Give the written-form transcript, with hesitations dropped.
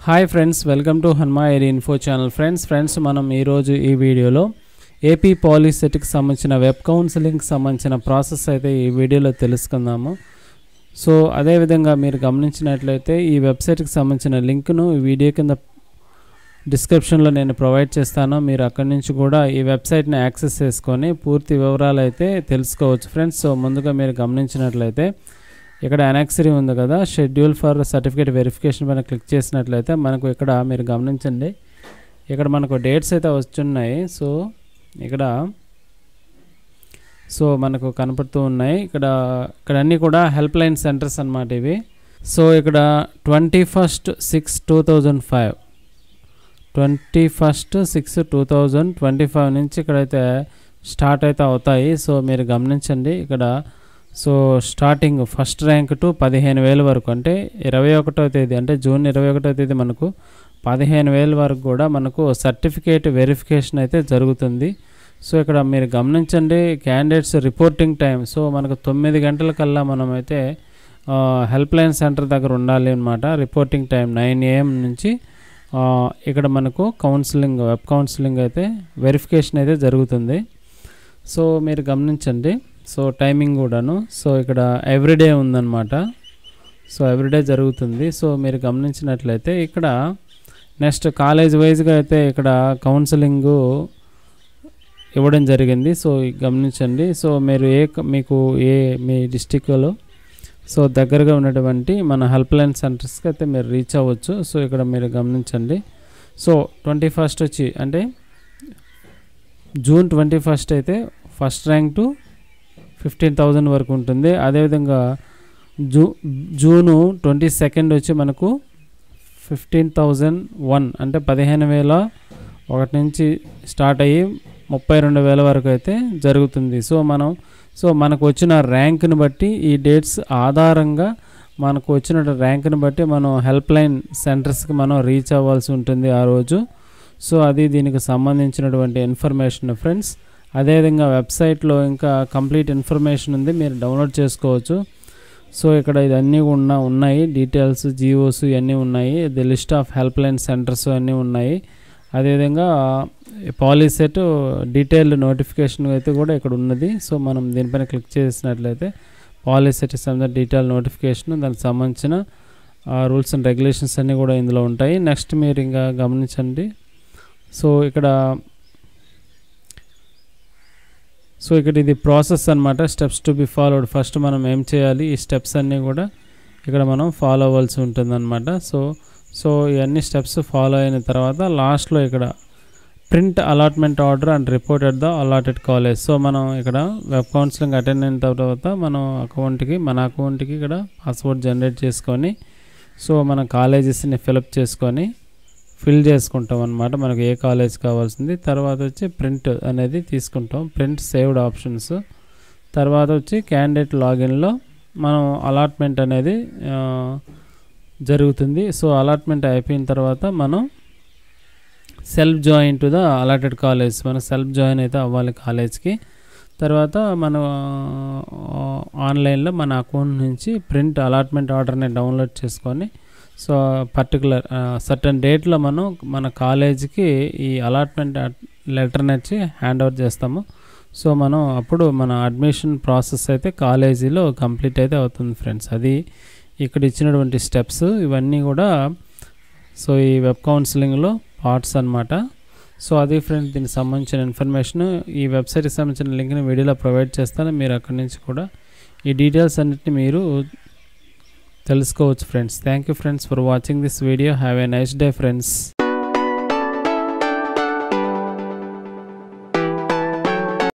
Hi friends, welcome to Hanuma air info channel. Friends మనం ఈరోజు ఈ వీడియోలో ఏపీ పాలిసెట్కి సంబంధించిన వెబ్ కౌన్సిలింగ్కి సంబంధించిన ప్రాసెస్ అయితే ఈ వీడియోలో తెలుసుకుందాము. సో అదేవిధంగా మీరు గమనించినట్లయితే ఈ వెబ్సైట్కి సంబంధించిన లింక్ను ఈ వీడియో కింద డిస్క్రిప్షన్లో నేను ప్రొవైడ్ చేస్తాను. మీరు అక్కడి నుంచి కూడా ఈ వెబ్సైట్ని యాక్సెస్ చేసుకొని పూర్తి వివరాలు అయితే తెలుసుకోవచ్చు ఫ్రెండ్స్. సో ముందుగా మీరు గమనించినట్లయితే ఇక్కడ అనెక్సరీ ఉంది కదా, షెడ్యూల్ ఫర్ సర్టిఫికేట్ వెరిఫికేషన్ పైన క్లిక్ చేసినట్లయితే మనకు ఇక్కడ మీరు గమనించండి, ఇక్కడ మనకు డేట్స్ అయితే వస్తున్నాయి. సో మనకు కనపడుతూ ఉన్నాయి. ఇక్కడ అన్నీ కూడా హెల్ప్ లైన్ సెంటర్స్ అన్నమాట ఇవి. సో ఇక్కడ 21/6/2025 21/6/2025 నుంచి ఇక్కడైతే స్టార్ట్ అయితే అవుతాయి. సో మీరు గమనించండి ఇక్కడ. So starting first rank to 15,000 వరకు, అంటే 21వ తేదీ అంటే జూన్ 21వ తేదీ మనకు 15,000 వరకు కూడా మనకు సర్టిఫికేట్ వెరిఫికేషన్ అయితే జరుగుతుంది. సో ఇక్కడ మీరు గమనించండి క్యాండిడేట్స్ రిపోర్టింగ్ టైం. సో మనకు 9 గంటల కల్లా మనమైతే హెల్ప్ లైన్ సెంటర్ దగ్గర ఉండాలి అన్నమాట. రిపోర్టింగ్ టైం 9 AM నుంచి ఇక్కడ మనకు వెబ్ కౌన్సిలింగ్ అయితే వెరిఫికేషన్ అయితే జరుగుతుంది. సో మీరు గమనించండి. సో టైమింగ్ కూడాను. సో ఇక్కడ ఎవ్రీడే ఉందన్నమాట. సో ఎవ్రీడే జరుగుతుంది. సో మీరు గమనించినట్లయితే ఇక్కడ నెక్స్ట్ కాలేజ్ వైజ్గా అయితే ఇక్కడ కౌన్సిలింగ్ ఇవ్వడం జరిగింది. సో గమనించండి. సో మీరు మీ డిస్టిక్లో సో దగ్గరగా ఉన్నటువంటి మన హెల్ప్ లైన్ సెంటర్స్కి అయితే మీరు రీచ్ అవ్వచ్చు. సో ఇక్కడ మీరు గమనించండి. సో 21st వచ్చి అంటే జూన్ 21st అయితే ఫస్ట్ ర్యాంక్ టు 15,000 వరకు ఉంటుంది. అదేవిధంగా జూను 22nd వచ్చి మనకు 15,001 అంటే 15,001 నుంచి స్టార్ట్ అయ్యి 32,000 వరకు అయితే జరుగుతుంది. సో మనకు వచ్చిన ర్యాంక్ని బట్టి ఈ డేట్స్ ఆధారంగా మనకు వచ్చిన ర్యాంక్ని బట్టి మనం హెల్ప్ లైన్ సెంటర్స్కి మనం రీచ్ అవ్వాల్సి ఉంటుంది ఆ రోజు. సో అది దీనికి సంబంధించినటువంటి ఇన్ఫర్మేషన్ ఫ్రెండ్స్. అదేవిధంగా వెబ్సైట్లో ఇంకా కంప్లీట్ ఇన్ఫర్మేషన్ ఉంది, మీరు డౌన్లోడ్ చేసుకోవచ్చు. సో ఇక్కడ ఇవన్నీ ఉన్నాయి డీటెయిల్స్, జియోస్ ఇవన్నీ ఉన్నాయి. The list of help line centres అన్నీ ఉన్నాయి. అదేవిధంగా పాలిసెట్ డీటెయిల్డ్ నోటిఫికేషన్ అయితే కూడా ఇక్కడ ఉన్నది. సో మనం దీనిపైన క్లిక్ చేసినట్లయితే పాలిసెట్కి సంబంధించిన డీటెయిల్ నోటిఫికేషన్, దానికి సంబంధించిన రూల్స్ అండ్ రెగ్యులేషన్స్ అన్నీ కూడా ఇందులో ఉంటాయి. నెక్స్ట్ మీరు ఇంకా గమనించండి. సో ఇక్కడ ఇది ప్రాసెస్ అన్నమాట, steps to be followed. First మనం ఏం చేయాలి, ఈ స్టెప్స్ అన్నీ కూడా ఇక్కడ మనం ఫాలో అవ్వాల్సి ఉంటుంది అన్నమాట. సో ఇవన్నీ స్టెప్స్ ఫాలో అయిన తర్వాత లాస్ట్లో ఇక్కడ print allotment order and report at the allotted college. So మనం ఇక్కడ వెబ్ కౌన్సిలింగ్ అటెండ్ అయిన తర్వాత మన అకౌంట్కి ఇక్కడ పాస్వర్డ్ జనరేట్ చేసుకొని సో మన కాలేజెస్ని ఫిల్ చేసుకుంటాం అన్నమాట. మనకు ఏ కాలేజ్ కావాల్సింది. తర్వాత వచ్చి ప్రింట్ అనేది తీసుకుంటాం, ప్రింట్ సేవ్డ్ ఆప్షన్స్. తర్వాత వచ్చి క్యాండిడేట్ లాగిన్లో మనం అలాట్మెంట్ అనేది జరుగుతుంది. సో అలాట్మెంట్ అయిపోయిన తర్వాత మనం self join to the allotted college, మనం సెల్ఫ్ జాయిన్ అయితే అవ్వాలి కాలేజ్కి. తర్వాత మనం ఆన్లైన్లో మన అకౌంట్ నుంచి ప్రింట్ అలాట్మెంట్ ఆర్డర్ని డౌన్లోడ్ చేసుకొని సో పర్టికులర్ సర్టన్ డేట్లో మన కాలేజీకి ఈ అలాట్మెంట్ లెటర్ని వచ్చి హ్యాండ్ ఓవర్ చేస్తాము. సో మనం అప్పుడు మన అడ్మిషన్ ప్రాసెస్ అయితే కాలేజీలో కంప్లీట్ అయితే అవుతుంది ఫ్రెండ్స్. అది ఇక్కడ ఇచ్చినటువంటి స్టెప్స్ ఇవన్నీ కూడా సో ఈ వెబ్ కౌన్సిలింగ్లో పార్ట్స్ అన్నమాట. సో అది ఫ్రెండ్స్ దీనికి సంబంధించిన ఇన్ఫర్మేషన్. ఈ వెబ్సైట్కి సంబంధించిన లింక్ని వీడియోలో ప్రొవైడ్ చేస్తాను, మీరు అక్కడి నుంచి కూడా ఈ డీటెయిల్స్ అన్నిటిని మీరు తెలుసుకోవచ్చు friends. Thank you friends for watching this video. Have a nice day friends.